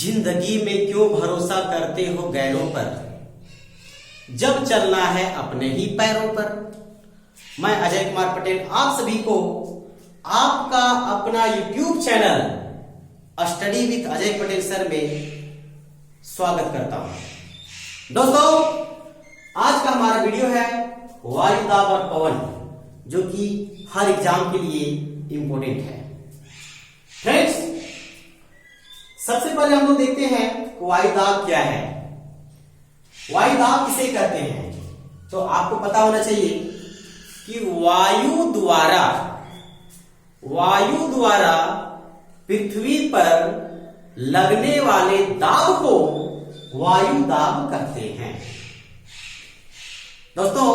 जिंदगी में क्यों भरोसा करते हो गैरों पर, जब चलना है अपने ही पैरों पर। मैं अजय कुमार पटेल आप सभी को आपका अपना YouTube channel study with Ajay Patel sir में स्वागत करता हूं। दोस्तों, आज का हमारा वीडियो है वायु दाब और पवन, जो कि हर एग्जाम के लिए इंपॉर्टेंट है। फ्रेंड्स, सबसे पहले हम लोग देखते हैं वायु दाब क्या है। वायु दाब किसे कहते हैं, तो आपको पता होना चाहिए कि वायु द्वारा पृथ्वी पर लगने वाले दाब को वायु दाब कहते हैं। दोस्तों,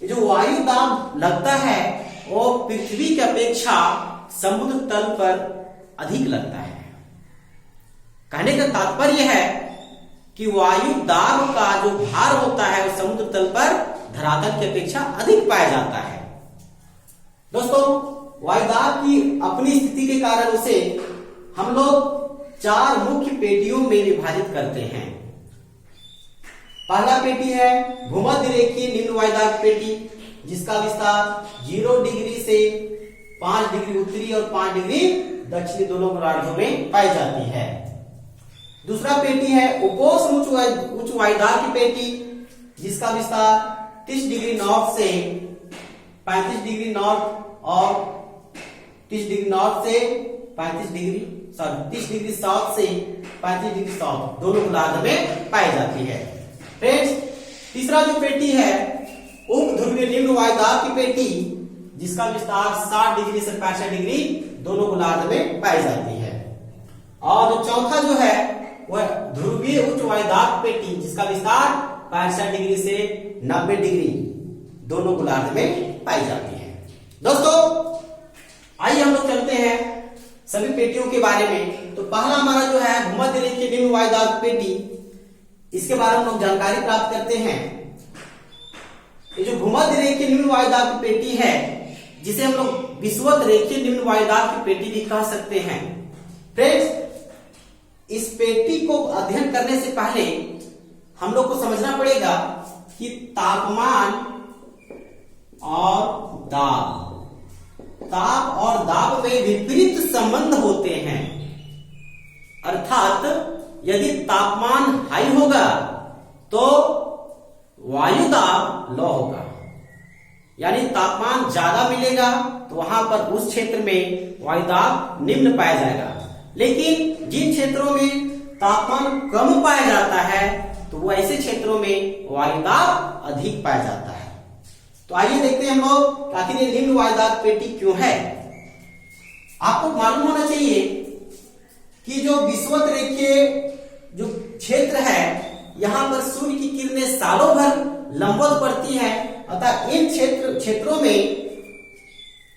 ये जो वायु दाब लगता है वो पृथ्वी की अपेक्षा समुद्र तल पर अधिक लगता है। कहने का तात्पर्य है कि वायु दाब का जो भार होता है वो समुद्र तल पर धरातल की अपेक्षा अधिक पाया जाता है। दोस्तों, वायु दाब की अपनी स्थिति के कारण उसे हम लोग चार मुख्य पेटियों में विभाजित करते हैं। पहला पेटी है भूमध्य रेखीय निम्न वायु दाब पेटी, जिसका विस्तार 0 डिग्री से 5 डिग्री उत्तरी और 5 डिग्री दक्षिणी दोनों गोलार्धों में पाई जाती है। दूसरा पेटी है उपोष्ण उच्च वायु दाब की पेटी, जिसका विस्तार 30 डिग्री नॉर्थ से 35 डिग्री नॉर्थ और 30 डिग्री नॉर्थ से 30 डिग्री साउथ से 35 डिग्री साउथ दोनों गोलार्ध में पाई जाती है। फ्रेंड्स, तीसरा जो पेटी है उपध्रुवीय निम्न वायु दाब की पेटी, जिसका विस्तार 60 डिग्री से 65 डिग्री दोनों गोलार्ध में पाई जाती है। और जो चौथा जो है वह ध्रुवीय उच्च वायु दाब पेटी, जिसका विस्तार 65 डिग्री से 90 डिग्री दोनों गोलार्ध में पाई जाती है। दोस्तों, आइए हम लोग चलते हैं सभी पेटियों के बारे में। तो पहला हमारा जो है भूमध्य रेखीय निम्न वायु दाब पेटी, इसके बारे में हम लोग जानकारी प्राप्त करते हैं। ये जो भूमध्य रेखीय निम्न वायु दाब की पेटी है, जिसे हम लोग विषुवत रेखीय निम्न वायु दाब की पेटी भी कह सकते हैं। फ्रेंड्स, इस पेटी को अध्ययन करने से पहले हम लोग को समझना पड़ेगा कि ताप और दाब में विपरीत संबंध होते हैं। अर्थात यदि तापमान हाई होगा तो वायु दाब लो होगा, यानी तापमान ज्यादा मिलेगा तो वहां पर उस क्षेत्र में वायु दाब निम्न पाया जाएगा। लेकिन जिन क्षेत्रों में तापमान कम पाया जाता है तो वो ऐसे क्षेत्रों में वायु दाब अधिक पाया जाता है। तो आइए देखते हैं हम लोग आखिर ये निम्न वायु दाब पेटी क्यों है। आपको मालूम होना चाहिए कि जो विषुवत रेखीय जो क्षेत्र है, यहां पर सूर्य की किरणें सालों भर लंबवत पड़ती है, अतः इन क्षेत्रों में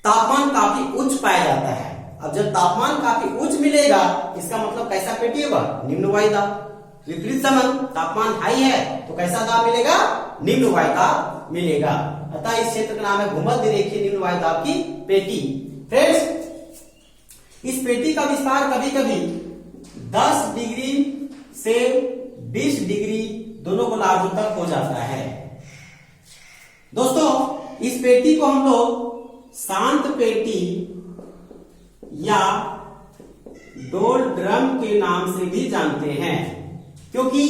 तापमान काफी उच्च पाया जाता है। अब जब तापमान काफी उच्च मिलेगा, इसका मतलब कैसा पेटी होगा, निम्न वायु दाब। विपरीत संबंध, तापमान हाई है तो कैसा दाब मिलेगा, निम्न वायु दाब मिलेगा। अतः इस क्षेत्र का नाम है भूमध्य रेखीय निम्न वायु दाब की पेटी। फ्रेंड्स, इस पेटी का विस्तार कभी कभी 10 डिग्री से 20 डिग्री दोनों गोलार्धों तक हो जाता है। दोस्तों, इस पेटी को हम लोग शांत पेटी या डोलड्रम के नाम से भी जानते हैं, क्योंकि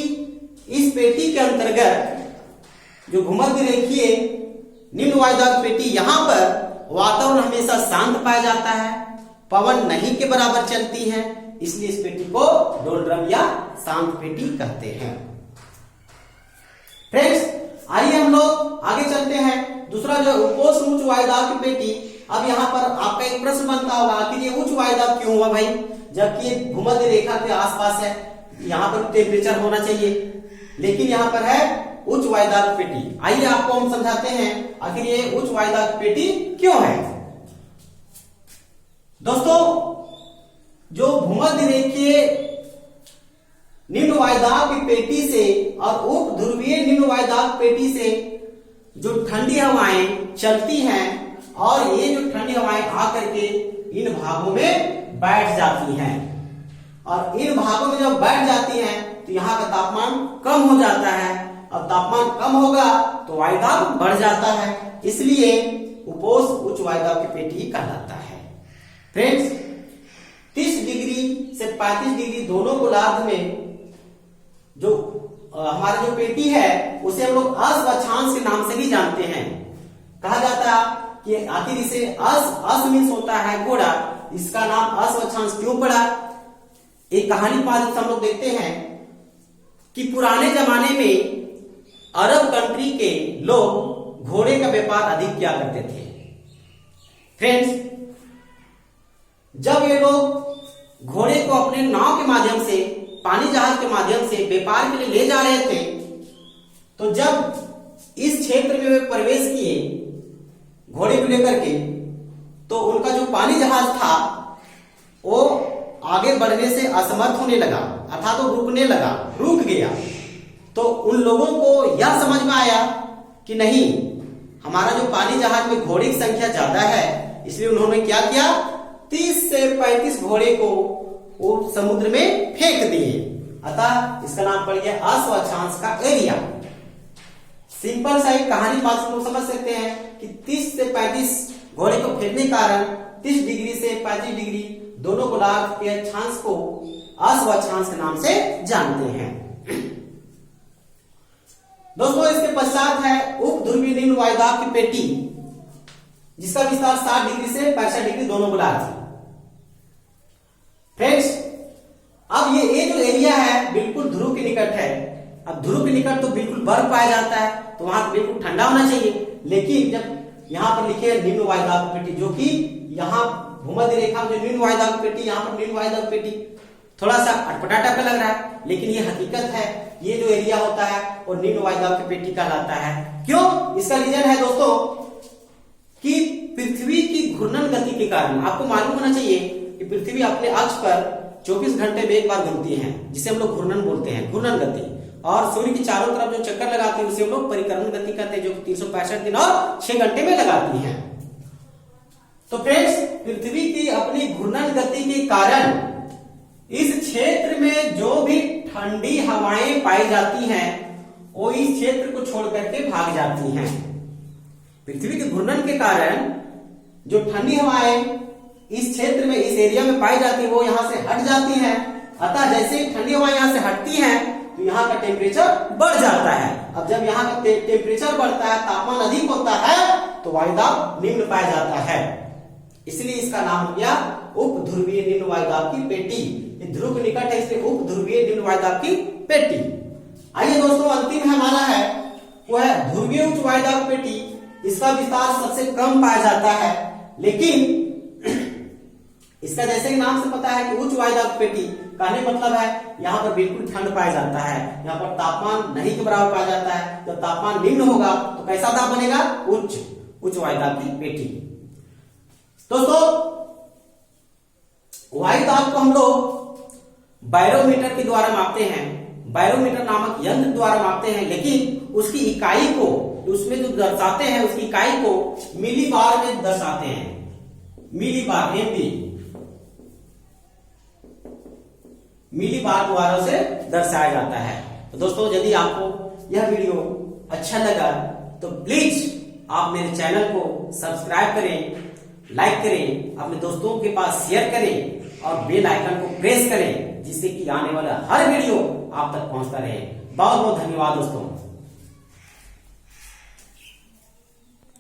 इस पेटी के अंतर्गत जो भूमध्य रेखीय निम्न वायु दाब पेटी, यहां पर वातावरण हमेशा शांत पाया जाता है, पवन नहीं के बराबर चलती है, इसलिए इस पेटी को डोलड्रम या शांत पेटी कहते हैं। फ्रेंड्स, आइए हम लोग आगे चलते हैं। दूसरा जो उपोष्ण उच्च वायु दाब की पेटी, अब यहाँ पर आपका एक प्रश्न बनता होगा, आखिर ये उच्च वायु दाब क्यों हुआ भाई, जबकि ये भूमध्य रेखा के आसपास है, यहाँ पर टेम्परेचर होना चाहिए, लेकिन यहाँ पर है उच्च वायु दाब पेटी। आइए आपको हम समझाते हैं आखिर ये उच्च वायु दाब पेटी क्यों है। दोस्तों, जो भूमध्य रेखीय निम्न वायु दाब की पेटी से और उप ध्रुवीय निम्न वायु दाब पेटी से जो ठंडी हवाएं चलती हैं, और ये जो ठंडी हवाएं आकर के इन भागों में बैठ जाती हैं, और इन भागों में जब बैठ जाती हैं तो यहाँ का तापमान कम हो जाता है। अब तापमान कम होगा तो वायुदाब बढ़ जाता है, इसलिए उपोष्ण उच्च वायुदाब की पेटी कहलाता है। फ्रेंड्स, 30 डिग्री से 35 डिग्री दोनों गोलार्ध में जो हमारी जो पेटी है उसे हम लोग अस्वच्छांश के नाम से भी जानते हैं। कहा जाता है कि आखिर इसे अस मीन्स होता है घोड़ा, इसका नाम अस्वच्छांश क्यों पड़ा? एक कहानी पास हम लोग देखते हैं कि पुराने जमाने में अरब कंट्री के लोग घोड़े का व्यापार अधिक किया करते थे। फ्रेंड्स, जब ये लोग घोड़े को अपने नाव के माध्यम से, पानी जहाज के माध्यम से व्यापार के लिए ले जा रहे थे, तो जब इस क्षेत्र में वे प्रवेश किए घोड़े को लेकर के, तो उनका जो पानी जहाज था वो आगे बढ़ने से असमर्थ होने लगा, अर्थात तो रुकने लगा, रुक गया। तो उन लोगों को यह समझ में आया कि नहीं, हमारा जो पानी जहाज में घोड़े की संख्या ज्यादा है, इसलिए उन्होंने क्या किया, 30 से 35 घोड़े को वो समुद्र में फेंक दिए। अतः इसका नाम पड़ गया अस्वच्छांश का एरिया। सिंपल सा एक कहानी बात लोग समझ सकते हैं कि 30 से 35 घोड़े को फेंकने के कारण 30 डिग्री से 35 डिग्री दोनों गोलार्ध के अक्षांश को अस्वच्छांश के नाम से जानते हैं। दोस्तों, इसके पश्चात है उप ध्रुवीय निम्न वायुदाब की पेटी, जिसका विस्तार 60 डिग्री से 65 डिग्री दोनों गोलार्ध है। फ्रेंड्स, अब ये जो एरिया है बिल्कुल ध्रुव के निकट है। अब ध्रुव के निकट तो बिल्कुल बर्फ पाया जाता है, तो वहां बिल्कुल ठंडा होना चाहिए। लेकिन जब यहाँ पर लिखे निम्न वायुदाब की पेटी, जो कि यहाँ भूमध्य रेखा में निम्न वायुदाब की पेटी, यहाँ पर निम्न वायुदाब की पेटी, थोड़ा सा अटपटा टाइप का लग रहा है, लेकिन ये हकीकत है। ये जो एरिया होता है वो निम्न वायुदाब की पेटी कहलाता है। क्यों? इसका रीजन है दोस्तों कि पृथ्वी की घूर्णन गति के कारण, आपको मालूम होना चाहिए कि पृथ्वी अपने अक्ष पर 24 घंटे में एक बार घूमती है, जिसे हम लोग घूर्णन बोलते हैं, घूर्णन गति। और सूर्य की चारों तरफ जो चक्कर लगाती है उसे हम लोग परिक्रमण गति कहते हैं, जो 365 दिन और 6 घंटे में लगाती है। तो फ्रेंड्स, पृथ्वी की अपनी घूर्णन गति के कारण इस क्षेत्र में जो भी ठंडी हवाएं पाई जाती हैं वो इस क्षेत्र को छोड़ करके भाग जाती हैं। पृथ्वी के घूर्णन के कारण जो ठंडी हवाएं इस क्षेत्र में, इस एरिया में पाई जाती है, वो यहां से हट जाती हैं। अतः जैसे ही ठंडी हवाएं यहां से हटती हैं तो यहाँ का टेम्परेचर बढ़ जाता है। अब जब यहाँ का टेम्परेचर बढ़ता है, तापमान अधिक होता है, तो वायुदाब निम्न पाया जाता है। इसलिए इसका नाम हो गया उप ध्रुवीय निम्न वायुदाब की पेटी। ध्रुव के निकट है, इसलिए उप ध्रुवीय निम्न वायुदाब की पेटी। आइए दोस्तों, अंतिम हमारा है वो है ध्रुवीय उच्च वायुदाब पेटी। इसका विस्तार सबसे कम पाया जाता है, लेकिन इसका जैसे कि नाम से पता है कि उच्च वायुदाब पेटी, कहने मतलब है यहाँ पर बिल्कुल ठंड पाया जाता है, यहाँ पर तापमान नहीं के बराबर पाया जाता है। जब तापमान निम्न होगा तो कैसा दाब बनेगा? उच्च वायुदाब की पेटी। दोस्तों, वायुदाब को हम लोग बैरोमीटर के द्वारा मापते हैं, बैरोमीटर नामक यंत्र द्वारा मापते हैं, लेकिन उसकी इकाई को, उसमें जो दर्शाते हैं उसकी इकाई को मिलीबार में दर्शाते हैं। मिलीबार, मिलीबार द्वारा से दर्शाया जाता है। तो दोस्तों, यदि आपको यह वीडियो अच्छा लगा तो प्लीज आप मेरे चैनल को सब्सक्राइब करें, लाइक करें, अपने दोस्तों के पास शेयर करें और बेल आइकन को प्रेस करें, जिससे कि आने वाला हर वीडियो आप तक पहुंचता रहे। बहुत बहुत धन्यवाद दोस्तों।